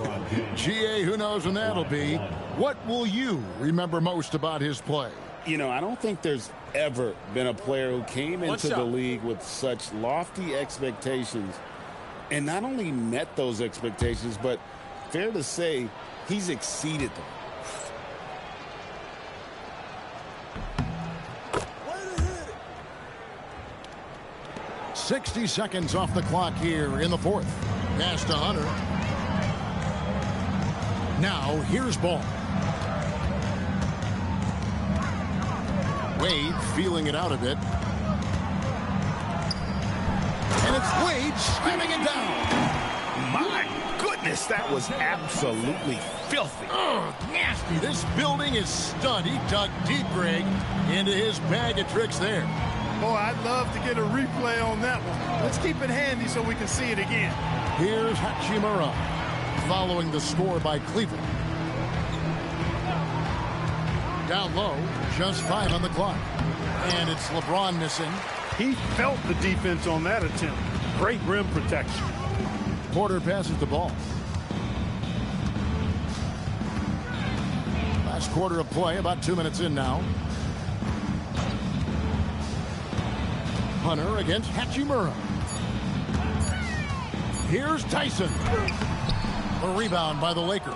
GA, who knows when that'll be, what will you remember most about his play? You know, I don't think there's ever been a player who came into the league with such lofty expectations and not only met those expectations, but fair to say he's exceeded them. 60 seconds off the clock here in the 4th. Pass to Hunter. Now here's ball. Wade feeling it out a bit. And it's Wade slamming it down. My goodness, that was absolutely filthy. Oh, nasty. This building is stunned. He dug deep, Greg, into his bag of tricks there. Boy, I'd love to get a replay on that one. Let's keep it handy so we can see it again. Here's Hachimura following the score by Cleveland. Down low, just 5 on the clock. And it's LeBron missing. He felt the defense on that attempt. Great rim protection. Porter passes the ball. Last quarter of play, about 2 minutes in now. Hunter against Hachimura. Here's Tyson. A rebound by the Lakers.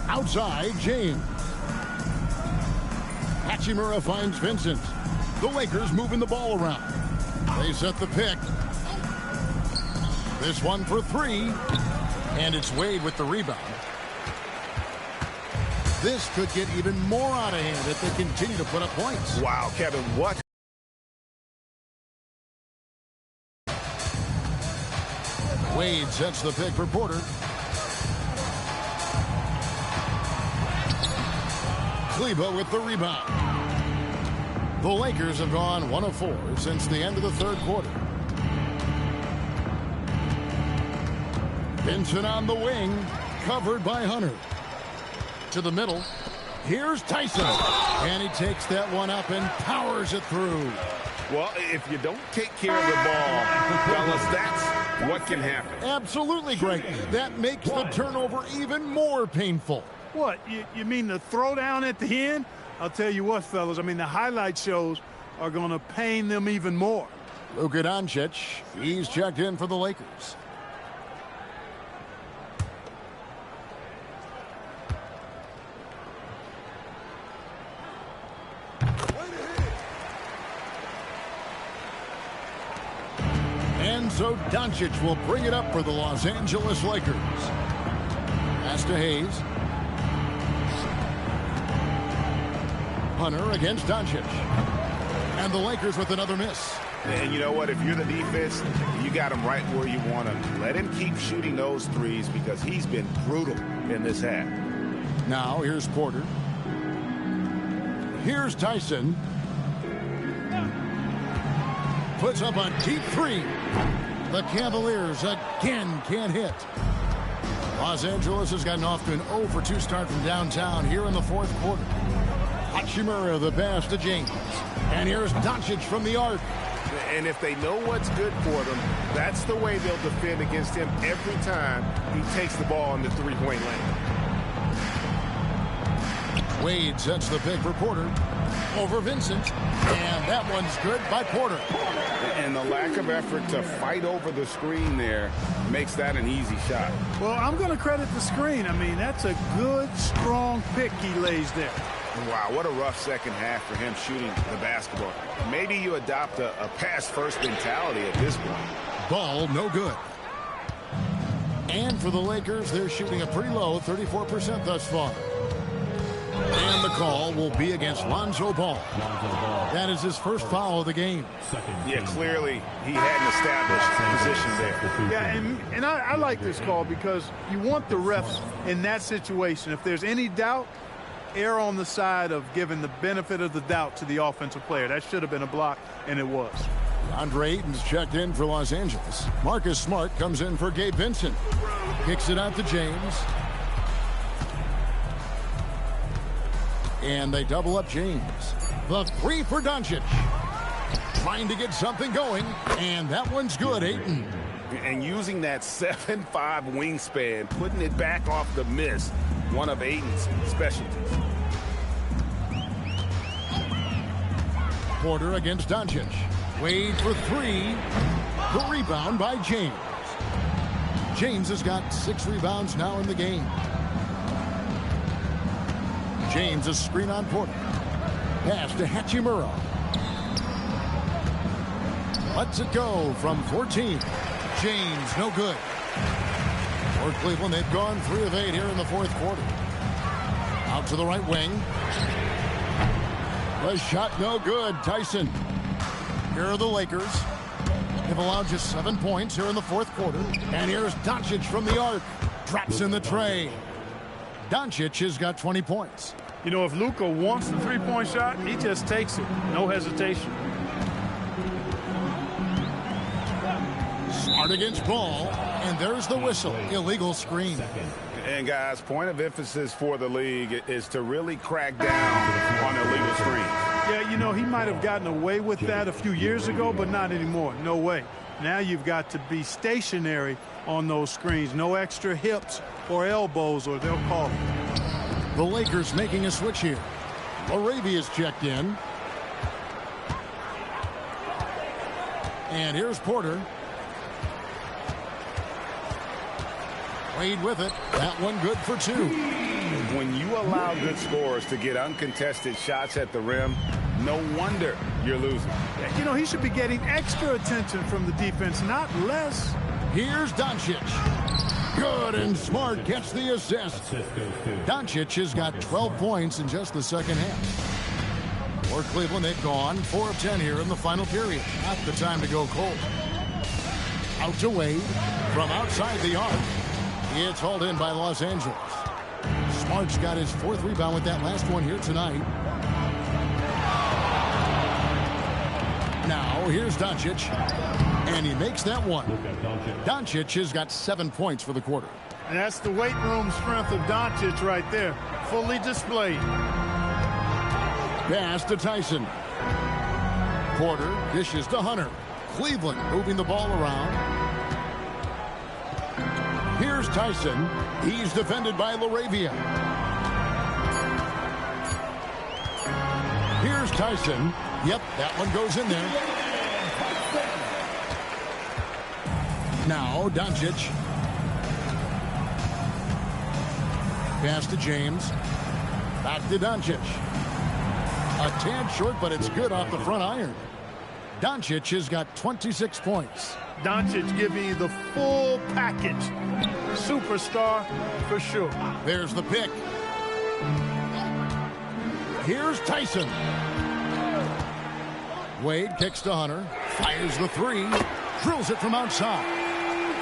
Outside, James. Hachimura finds Vincent. The Lakers moving the ball around. They set the pick. This one for 3. And it's Wade with the rebound. This could get even more out of hand if they continue to put up points. Wow, Kevin, what? Wade sets the pick for Porter. Kleba with the rebound. The Lakers have gone 1 of 4 since the end of the 3rd quarter. Vincent on the wing, covered by Hunter. To the middle. Here's Tyson. And he takes that one up and powers it through. Well, if you don't take care of the ball, fellas, that's what can happen. Absolutely, Greg. That makes the turnover even more painful. What, you mean the throwdown at the end? I'll tell you what, fellas, I mean, the highlight shows are going to pain them even more. Luka Doncic, he's checked in for the Lakers. And so Doncic will bring it up for the Los Angeles Lakers. Pass to Hayes. Hunter against Doncic. And the Lakers with another miss. And you know what? If you're the defense, you got him right where you want him. Let him keep shooting those threes because he's been brutal in this half. Now here's Porter. Here's Tyson. Puts up a deep 3. The Cavaliers again can't hit. Los Angeles has gotten off to an 0 for 2 start from downtown here in the 4th quarter. Hachimura the pass to James. And here's Doncic from the arc. And if they know what's good for them, that's the way they'll defend against him every time he takes the ball in the 3-point lane. Wade sets the pick for Porter. over Vincent. And that one's good by Porter. And the lack of effort to fight over the screen there makes that an easy shot. Well, I'm going to credit the screen. I mean, that's a good, strong pick he lays there. Wow, what a rough second half for him shooting the basketball. Maybe you adopt a pass-first mentality at this point. Ball no good. And for the Lakers, they're shooting a pretty low 34% thus far. And the call will be against Lonzo Ball. That is his first foul of the game. Yeah, clearly he had an established position there. Yeah, and I like this call because you want the refs in that situation. If there's any doubt, err on the side of giving the benefit of the doubt to the offensive player. That should have been a block, and it was. Andre Ayton's checked in for Los Angeles. Marcus Smart comes in for Gabe Vincent. Kicks it out to James. And they double up James. The three for Doncic. Trying to get something going, and that one's good, Ayton. And using that 7'5" wingspan, putting it back off the miss, one of Ayton's specialties. Porter against Doncic. Wade for three. The rebound by James. James has got 6 rebounds now in the game. James, a screen on Porter. Pass to Hachimura. Lets it go from 14. James, no good. For Cleveland, they've gone 3 of 8 here in the fourth quarter. Out to the right wing. The shot no good. Tyson. Here are the Lakers. They've allowed just 7 points here in the fourth quarter. And here's Doncic from the arc. Drops in the tray. Doncic has got 20 points. You know, if Luka wants the three-point shot, he just takes it. No hesitation. Smart against Ball. And there's the whistle. Illegal screen. And guys, point of emphasis for the league is to really crack down on illegal screens. Yeah, you know, he might have gotten away with that a few years ago, but not anymore. No way. Now you've got to be stationary on those screens. No extra hips or elbows, or they'll call it. The Lakers making a switch here. Laravia's checked in. And here's Porter. Wade with it. That one good for 2. When you allow good scorers to get uncontested shots at the rim, no wonder you're losing. You know, he should be getting extra attention from the defense, not less. Here's Doncic. Good, and Smart gets the assist. Doncic has got 12 points in just the second half. For Cleveland, they've gone 4 of 10 here in the final period. Not the time to go cold. Out to Wade from outside the arc. It's hauled in by Los Angeles. Smart's got his 4th rebound with that last one here tonight. Now, here's Doncic. And he makes that one. Doncic has got 7 points for the quarter. And that's the weight room strength of Doncic right there. Fully displayed. Pass to Tyson. Porter dishes to Hunter. Cleveland moving the ball around. Here's Tyson. He's defended by Laravia. Here's Tyson. Yep, that one goes in there. Now, Doncic. Pass to James. Back to Doncic. A tad short, but it's good off the front iron. Doncic has got 26 points. Doncic giving you the full package. Superstar for sure. There's the pick. Here's Tyson. Wade kicks to Hunter. Fires the 3. Drills it from outside.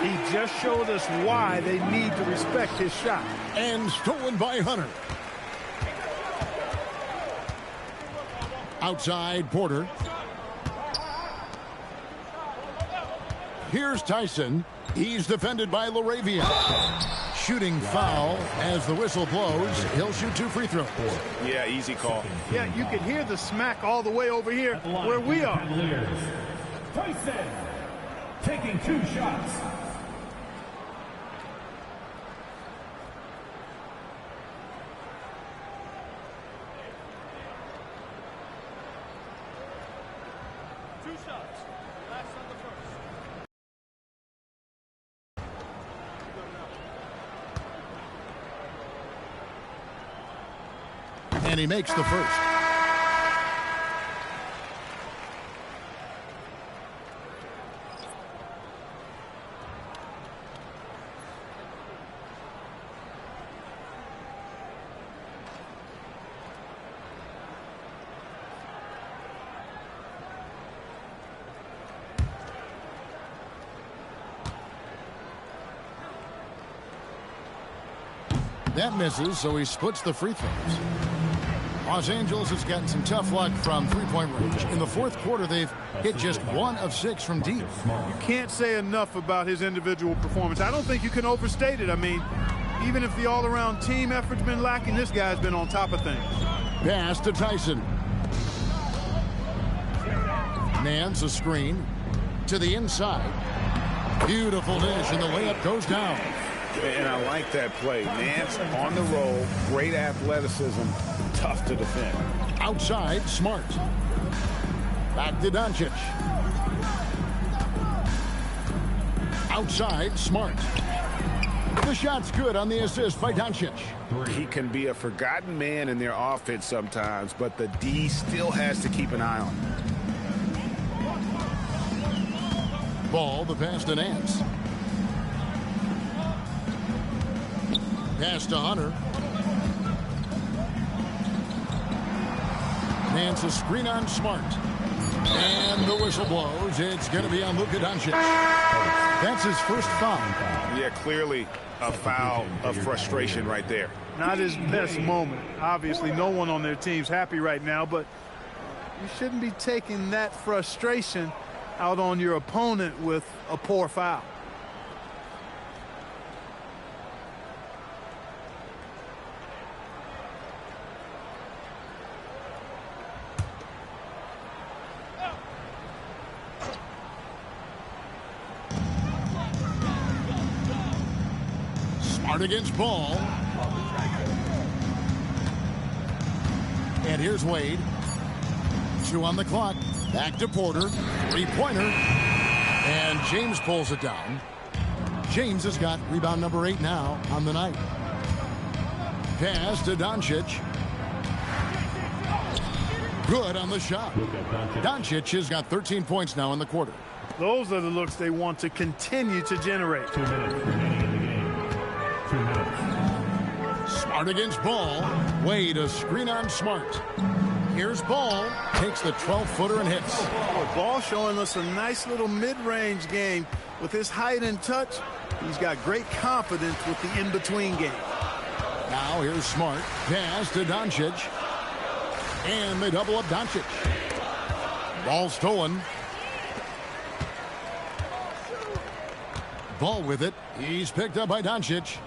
He just showed us why they need to respect his shot. And stolen by Hunter. Outside Porter. Here's Tyson. He's defended by Laravia. Shooting foul as the whistle blows. He'll shoot 2 free throws. Yeah, easy call. Yeah, you could hear the smack all the way over here where we are. Tyson taking 2 shots. And he makes the first. That misses, so he splits the free throws. Los Angeles has gotten some tough luck from three-point range. In the fourth quarter, they've hit just 1 of 6 from deep. You can't say enough about his individual performance. I don't think you can overstate it. I mean, even if the all-around team effort's been lacking, this guy's been on top of things. Pass to Tyson. Nance a screen to the inside. Beautiful dish, and the layup goes down. And I like that play. Nance on the roll, great athleticism, tough to defend. Outside, Smart. Back to Doncic. Outside, Smart. The shot's good on the assist by Doncic. He can be a forgotten man in their offense sometimes, but the D still has to keep an eye on him. Ball, the pass to Nance. Pass to Hunter. Nance a screen on Smart. And the whistle blows. It's going to be on Luka Doncic. That's his first foul. Yeah, clearly a foul of frustration right there. Not his best moment. Obviously, no one on their team's happy right now, but you shouldn't be taking that frustration out on your opponent with a poor foul. Smart against Ball. And here's Wade. 2 on the clock. Back to Porter. Three-pointer. And James pulls it down. James has got rebound number 8 now on the night. Pass to Doncic. Good on the shot. Doncic has got 13 points now in the quarter. Those are the looks they want to continue to generate. 2 minutes remaining in the game. 2 minutes. Smart against Ball. Wade a screen on Smart. Here's Ball. Takes the 12-footer and hits. Ball showing us a nice little mid-range game. With his height and touch, he's got great confidence with the in-between game. Now here's Smart. Pass to Doncic. And they double up Doncic. Ball stolen. Ball with it. He's picked up by Doncic.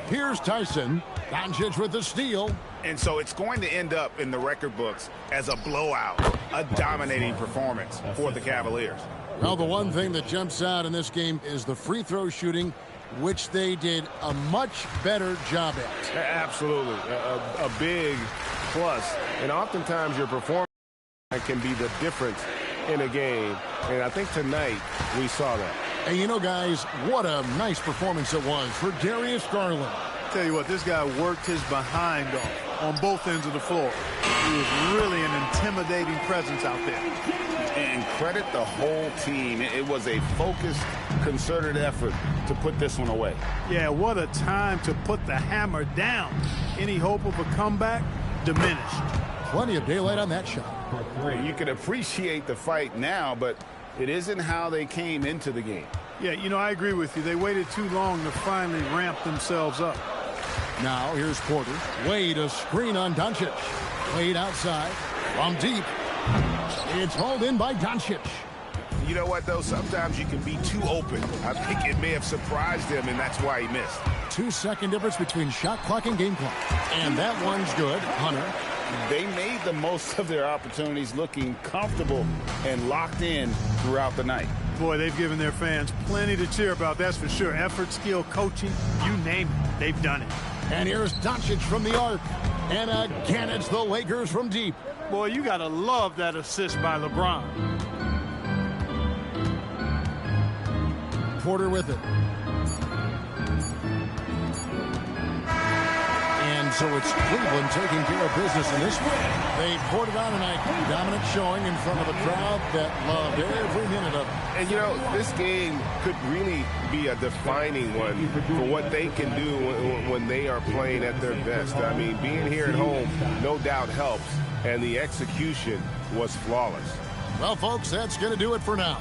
Here's Tyson. Doncic with the steal. And so it's going to end up in the record books as a blowout, a dominating performance for the Cavaliers. Well, the one thing that jumps out in this game is the free throw shooting, which they did a much better job at. Absolutely. A big plus. And oftentimes your performance can be the difference in a game. And I think tonight we saw that. And you know, guys, what a nice performance it was for Darius Garland. Tell you what, this guy worked his behind off on both ends of the floor. He was really an intimidating presence out there. And credit the whole team. It was a focused, concerted effort to put this one away. Yeah, what a time to put the hammer down. Any hope of a comeback diminished. Plenty of daylight on that shot. You can appreciate the fight now, but it isn't how they came into the game. Yeah, you know, I agree with you. They waited too long to finally ramp themselves up. Now here's Porter. Wade a screen on Doncic. Wade outside from deep. It's hauled in by Doncic. You know what, though? Sometimes you can be too open. I think it may have surprised him, and that's why he missed. 2-second difference between shot clock and game clock. And that one's good. Hunter. They made the most of their opportunities, looking comfortable and locked in throughout the night. Boy, they've given their fans plenty to cheer about, that's for sure. Effort, skill, coaching, you name it, they've done it. And here's Doncic from the arc. And again, it's the Lakers from deep. Boy, you got to love that assist by LeBron. Porter with it. And And so it's Cleveland taking care of business in this one. They poured it on tonight. Dominant showing in front of a crowd that loved every minute of it. And, you know, this game could really be a defining one for what they can do when they are playing at their best. I mean, being here at home no doubt helps, and the execution was flawless. Well, folks, that's going to do it for now.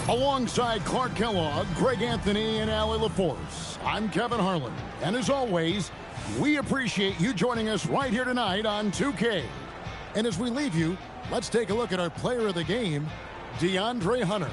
Alongside Clark Kellogg, Greg Anthony, and Allie LaForce, I'm Kevin Harlan. And as always, we appreciate you joining us right here tonight on 2K. And as we leave you, let's take a look at our player of the game, DeAndre Hunter.